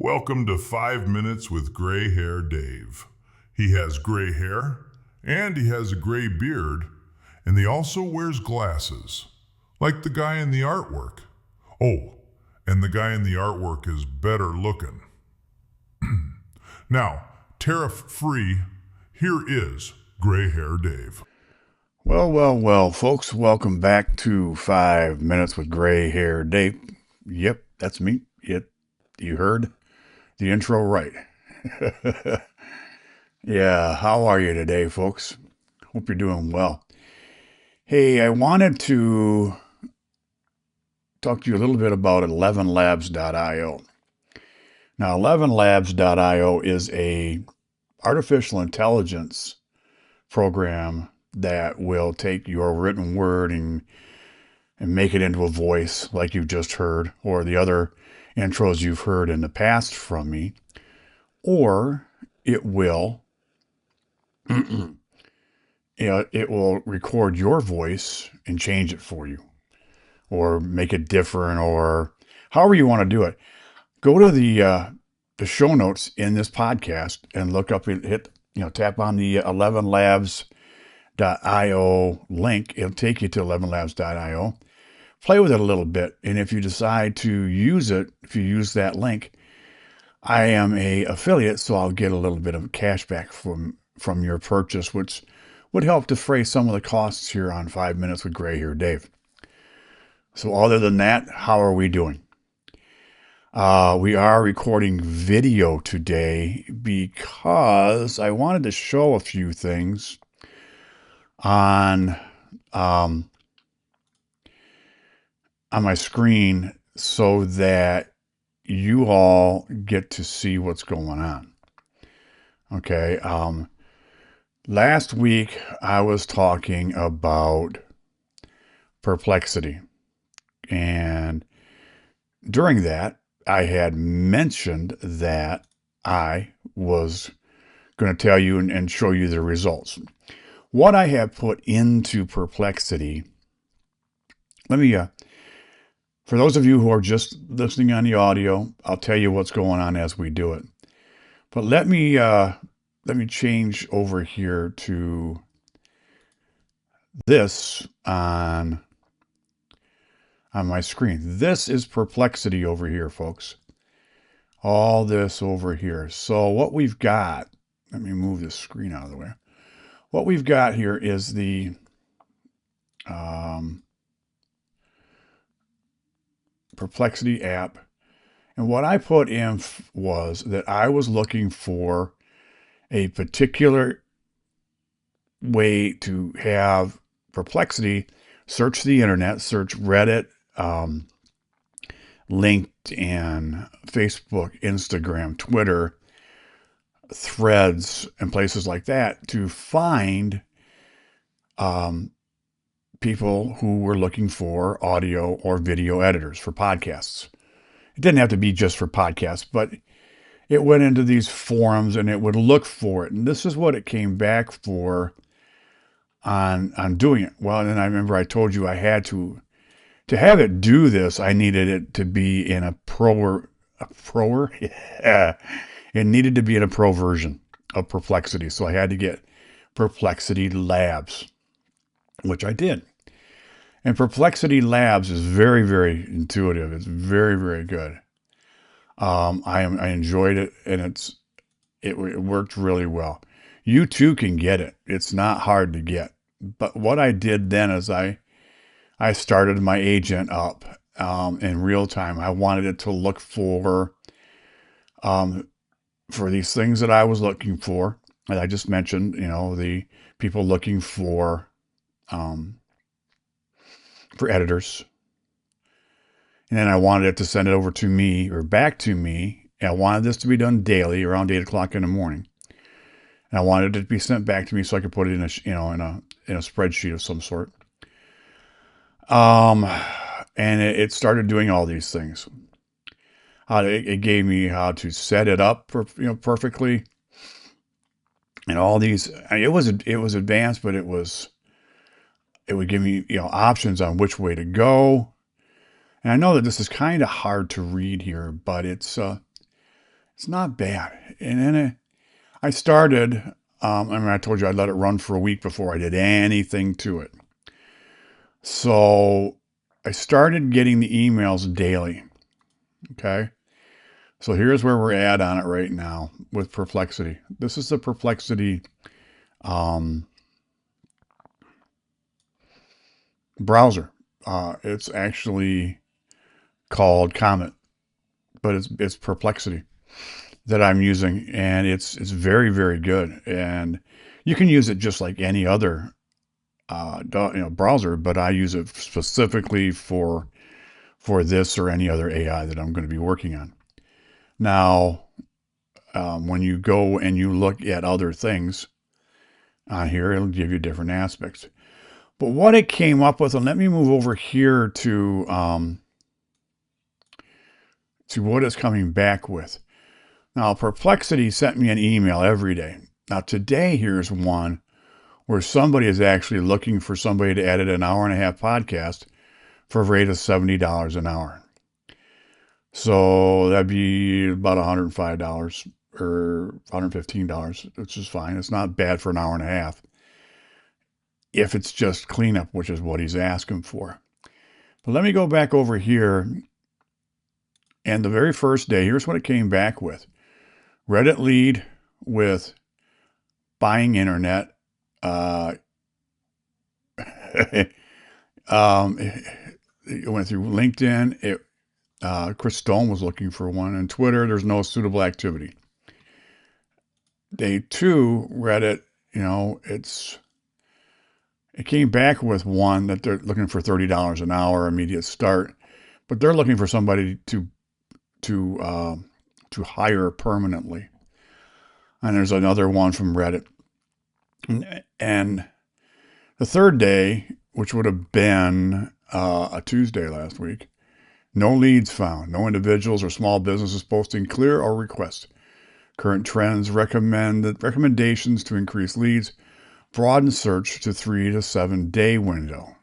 Welcome to 5 Minutes with Gray Hair Dave. He has gray hair, and he has a gray beard, and he also wears glasses, like the guy in the artwork. Oh, and the guy in the artwork is better looking. Now, tariff-free, here is Gray Hair Dave. Well, folks, welcome back to 5 Minutes with Gray Hair Dave. Yep, that's me. Yep, you heard the intro right. Yeah, how are you today, folks? Hope you're doing well. Hey, I wanted to talk to you a little bit about ElevenLabs.io. Now, ElevenLabs.io is a artificial intelligence program that will take your written word and make it into a voice like you just heard, or the other intros you've heard in the past from me, or it will it will record your voice and change it for you, or make it different, or however you want to do it. Go to the show notes in this podcast and look up and tap on the ElevenLabs.io link. It'll take you to ElevenLabs.io. Play with it a little bit, and if you decide to use it, if you use that link, I am a affiliate, so I'll get a little bit of cash back from your purchase, which would help defray some of the costs here on 5 Minutes with Gray Hair Dave. So other than that, how are we doing? We are recording video today because I wanted to show a few things on my screen so that you all get to see what's going on. Okay. Last week I was talking about Perplexity, and during that I had mentioned that I was going to tell you and show you the results. What I have put into Perplexity, let me for those of you who are just listening on the audio, I'll tell you what's going on as we do it. But let me change over here to this on my screen. This is Perplexity over here, folks. All this over here. So what we've got, let me move this screen out of the way. What we've got here is the Perplexity app. And what I put in was that I was looking for a particular way to have Perplexity search the internet, search Reddit, LinkedIn, Facebook, Instagram, Twitter, Threads, and places like that to find people who were looking for audio or video editors for podcasts. It didn't have to be just for podcasts, but it went into these forums and it would look for it. And this is what it came back for on doing it. Well, and then I remember I told you I had to have it do this, I needed it to be in a pro. Yeah. It needed to be in a pro version of Perplexity. So I had to get Perplexity Labs, which I did. And Perplexity Labs is very, very intuitive. It's very, very good. I enjoyed it, and it worked really well. You too can get it. It's not hard to get. But what I did then is I started my agent up in real time. I wanted it to look for these things that I was looking for. And I just mentioned, the people looking for editors. And then I wanted it to send it over to me or back to me. And I wanted this to be done daily around 8 o'clock in the morning. And I wanted it to be sent back to me so I could put it in a spreadsheet of some sort. And it started doing all these things. It gave me how to set it up perfectly. And all these, it was advanced, but it would give me, options on which way to go. And I know that this is kind of hard to read here, but it's It's not bad. And then I started, I told you I'd let it run for a week before I did anything to it. So I started getting the emails daily. Okay. So here's where we're at on it right now with Perplexity. This is the Perplexity um, browser. It's actually called Comet, but it's Perplexity that I'm using, and it's very, very good. And you can use it just like any other browser, but I use it specifically for this or any other AI that I'm going to be working on. Now, when you go and you look at other things on here, it'll give you different aspects. But what it came up with, and let me move over here to what it's coming back with. Now, Perplexity sent me an email every day. Now, today, here's one where somebody is actually looking for somebody to edit an hour and a half podcast for a rate of $70 an hour. So that'd be about $105 or $115, which is fine. It's not bad for an hour and a half if it's just cleanup, which is what he's asking for. But let me go back over here. And the very first day, here's what it came back with. Reddit lead with buying internet. It went through LinkedIn. Chris Stone was looking for one. And Twitter, there's no suitable activity. Day 2, Reddit, it came back with one that they're looking for $30 an hour, immediate start, but they're looking for somebody to hire permanently. And there's another one from Reddit. And the third day, which would have been a Tuesday last week, no leads found. No individuals or small businesses posting clear or request. Current trends recommendations to increase leads. Broaden search to 3 to 7 day window.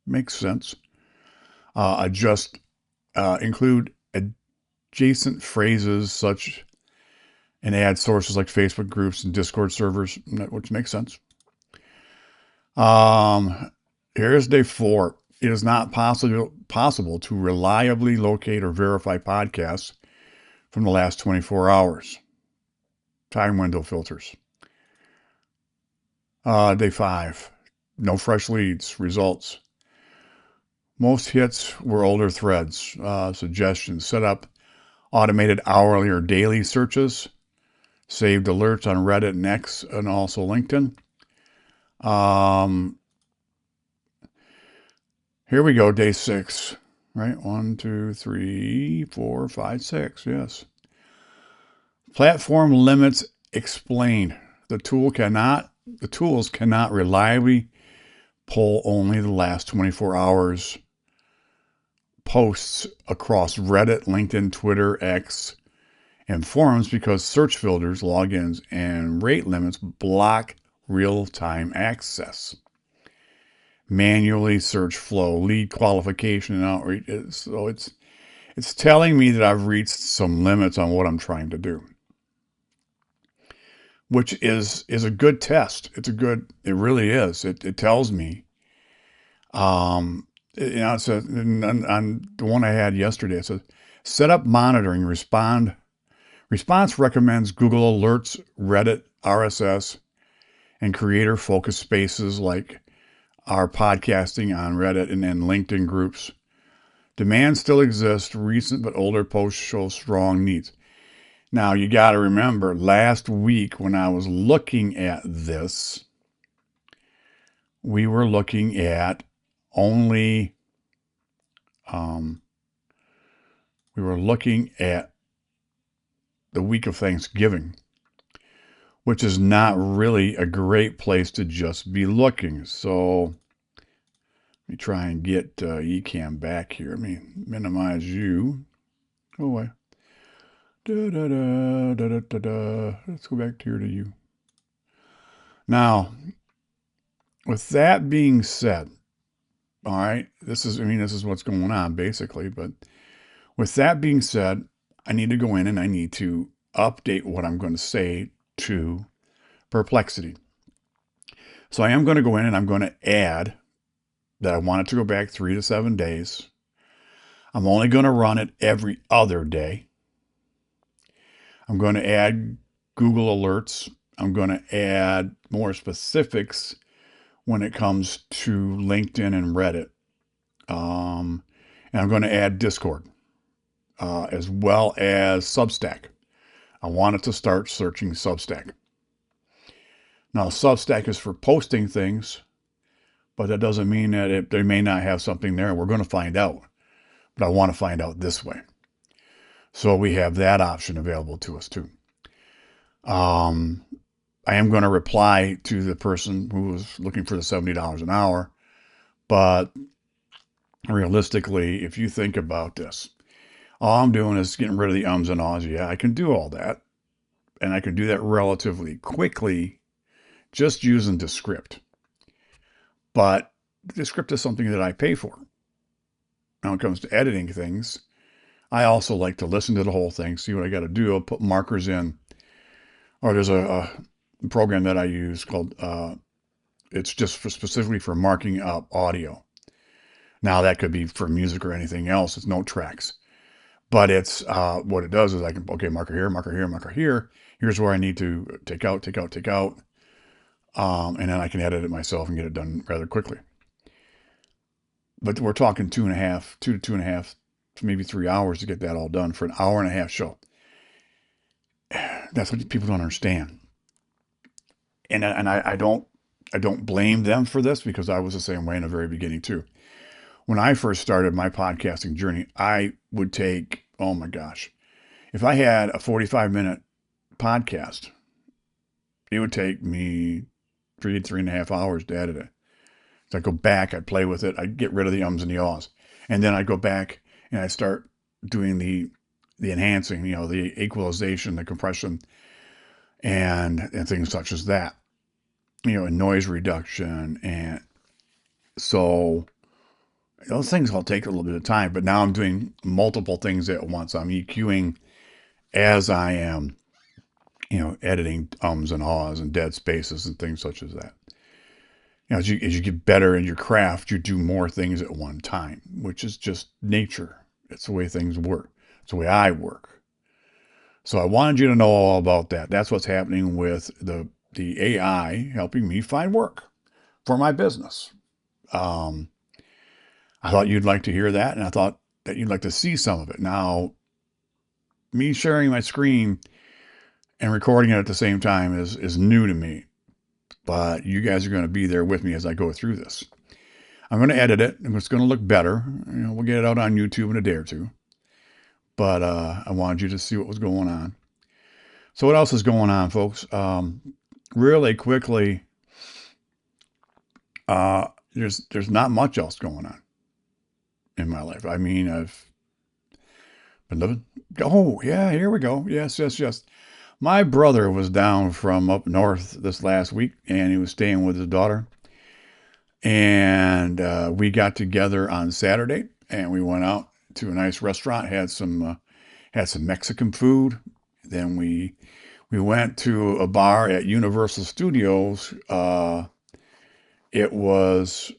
Makes sense. Include adjacent phrases such and add sources like Facebook groups and Discord servers, which makes sense. Here's day 4. It is not possible to reliably locate or verify podcasts from the last 24 hours. Time window filters. Day 5. No fresh leads. Results. Most hits were older threads. Suggestions. Set up automated hourly or daily searches. Saved alerts on Reddit and X and also LinkedIn. Here we go, day 6, right? 1, 2, 3, 4, 5, 6, yes. Platform limits explained. The tools cannot reliably pull only the last 24 hours posts across Reddit, LinkedIn, Twitter, X, and forums because search filters, logins, and rate limits block real-time access. Manually search flow, lead qualification, and outreach. So it's telling me that I've reached some limits on what I'm trying to do, which is a good test. It really is. It tells me, it says on the one I had yesterday, it says set up monitoring, response recommends Google Alerts, Reddit, RSS, and creator focused spaces like our podcasting on Reddit and then LinkedIn groups. Demand still exists. Recent but older posts show strong needs. Now, you got to remember, last week when I was looking at this, we were looking at only, the week of Thanksgiving, which is not really a great place to just be looking. So let me try and get Ecamm back here. Let me minimize you. Go away. Let's go back here to you. Now, with that being said, all right, this is what's going on basically. But with that being said, I need to go in and I need to update what I'm going to say to Perplexity. So I am going to go in and I'm going to add that I want it to go back 3 to 7 days. I'm only going to run it every other day. I'm going to add Google Alerts. I'm going to add more specifics when it comes to LinkedIn and Reddit. And I'm going to add Discord, as well as Substack. I want it to start searching Substack. Now, Substack is for posting things, but that doesn't mean that they may not have something there. We're going to find out, but I want to find out this way. So we have that option available to us too. I am going to reply to the person who was looking for the $70 an hour, but realistically, if you think about this, all I'm doing is getting rid of the ums and ahs. Yeah, I can do all that, and I can do that relatively quickly just using Descript. But Descript is something that I pay for. Now, when it comes to editing things, I also like to listen to the whole thing, see what I got to do. I'll put markers in. Or there's a program that I use called, it's just specifically for marking up audio. Now, that could be for music or anything else. It's note tracks. But it's what it does is I can, okay, marker here, marker here, marker here. Here's where I need to take out. And then I can edit it myself and get it done rather quickly. But we're talking 2 to 2.5, maybe 3 hours to get that all done for an hour and a half show. That's what people don't understand. And I don't blame them for this, because I was the same way in the very beginning too. When I first started my podcasting journey, I would take, oh my gosh, if I had a 45-minute podcast, it would take me 3.5 hours to edit it. So I'd go back, I'd play with it, I'd get rid of the ums and the ahs. And then I'd go back and I'd start doing the enhancing, the equalization, the compression, and things such as that, and noise reduction. And so those things all take a little bit of time, but now I'm doing multiple things at once. I'm EQing as I am, editing ums and ahs and dead spaces and things such as that. As you get better in your craft, you do more things at one time, which is just nature. It's the way things work. It's the way I work. So I wanted you to know all about that. That's what's happening with the AI helping me find work for my business. I thought you'd like to hear that, and I thought that you'd like to see some of it. Now, me sharing my screen and recording it at the same time is new to me, but you guys are going to be there with me as I go through this. I'm going to edit it, and it's going to look better. We'll get it out on YouTube in a day or two. But I wanted you to see what was going on. So what else is going on, folks? Really quickly, there's not much else going on in my life. I mean, I've been living. Oh, yeah, here we go. Yes. My brother was down from up north this last week, and he was staying with his daughter. And we got together on Saturday, and we went out to a nice restaurant, had some Mexican food. Then we went to a bar at Universal Studios. It was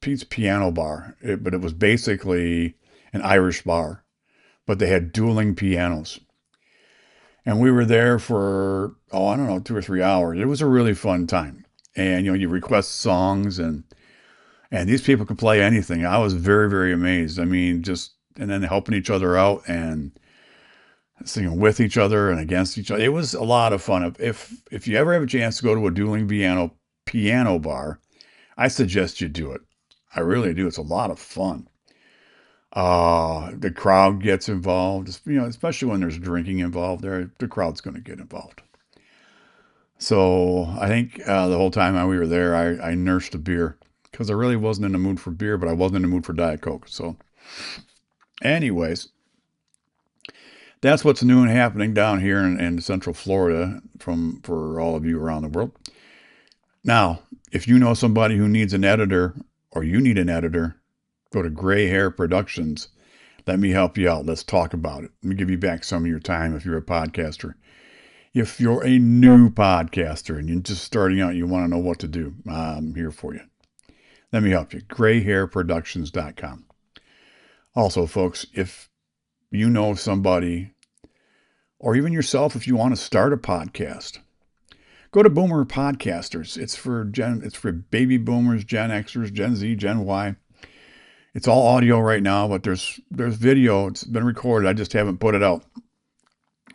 Pete's Piano Bar, but it was basically an Irish bar, but they had dueling pianos. And we were there for, 2 or 3 hours. It was a really fun time. And, you request songs, and these people could play anything. I was very, very amazed. I mean, and then helping each other out and singing with each other and against each other. It was a lot of fun. If you ever have a chance to go to a dueling piano bar, I suggest you do it. I really do. It's a lot of fun. The crowd gets involved, especially when there's drinking involved there, the crowd's going to get involved. So I think the whole time we were there, I nursed a beer, because I really wasn't in the mood for beer, but I wasn't in the mood for Diet Coke. So anyways, that's what's new and happening down here in Central Florida for all of you around the world. Now, if you know somebody who needs an editor, or you need an editor, go to Gray Hair Productions. Let me help you out. Let's talk about it. Let me give you back some of your time if you're a podcaster. If you're a new podcaster and you're just starting out, you want to know what to do, I'm here for you. Let me help you. grayhairproductions.com. Also, folks, if you know somebody, or even yourself, if you want to start a podcast, go to Boomer Podcasters. It's for baby boomers, Gen Xers, Gen Z, Gen Y. It's all audio right now, but there's video. It's been recorded. I just haven't put it out.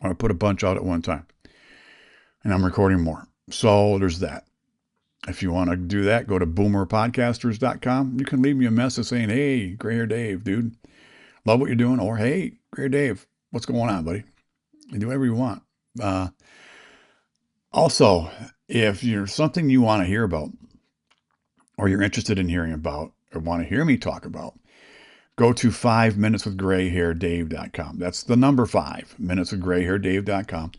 I put a bunch out at one time, and I'm recording more. So there's that. If you want to do that, go to boomerpodcasters.com. You can leave me a message saying, "Hey, Gray Hair Dave, dude, love what you're doing," or "Hey, Gray Hair Dave, what's going on, buddy?" You do whatever you want. Also, if you're something you want to hear about, or you're interested in hearing about, or want to hear me talk about, go to 5minuteswithgrayhairdave.com. That's the number 5, minuteswithgrayhairdave.com.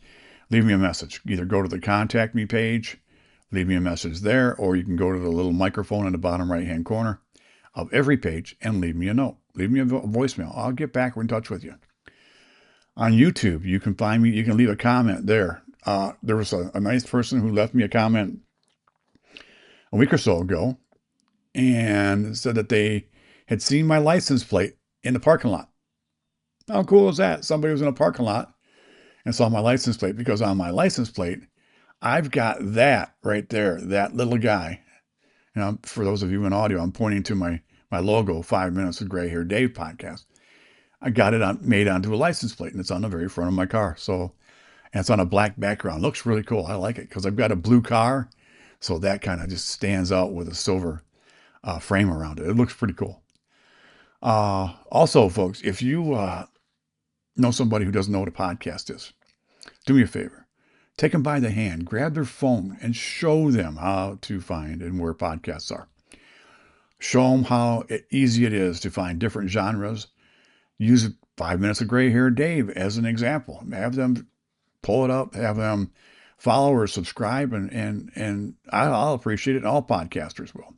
Leave me a message. Either go to the contact me page, leave me a message there, or you can go to the little microphone in the bottom right-hand corner of every page and leave me a note. Leave me a voicemail. I'll get back in touch with you. On YouTube, you can find me. You can leave a comment there. There was a nice person who left me a comment a week or so ago and said that they had seen my license plate in the parking lot. How cool is that? Somebody was in a parking lot and saw my license plate, because on my license plate, I've got that right there, that little guy. And for those of you in audio, I'm pointing to my logo, 5 Minutes of Gray Hair Dave podcast. I got it made onto a license plate, and it's on the very front of my car. So, and it's on a black background. Looks really cool. I like it because I've got a blue car. So that kind of just stands out with a silver frame around it. It looks pretty cool. Also, folks, if you know somebody who doesn't know what a podcast is, do me a favor. Take them by the hand, grab their phone, and show them how to find and where podcasts are. Show them how easy it is to find different genres. Use 5 Minutes of Gray Hair Dave as an example. Have them pull it up, have them follow or subscribe, and I'll appreciate it. All podcasters will.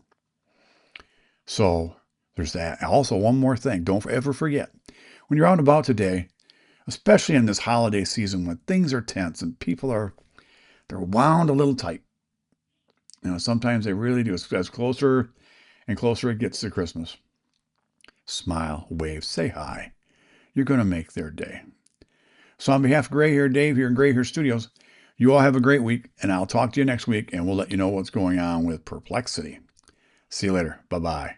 So there's that. Also, one more thing. Don't ever forget, when you're out and about today, especially in this holiday season when things are tense and people they're wound a little tight. You know, sometimes they really do. As closer and closer it gets to Christmas, smile, wave, say hi. You're going to make their day. So on behalf of Gray Hair Dave here in Gray Hair Studios, you all have a great week, and I'll talk to you next week, and we'll let you know what's going on with Perplexity. See you later. Bye-bye.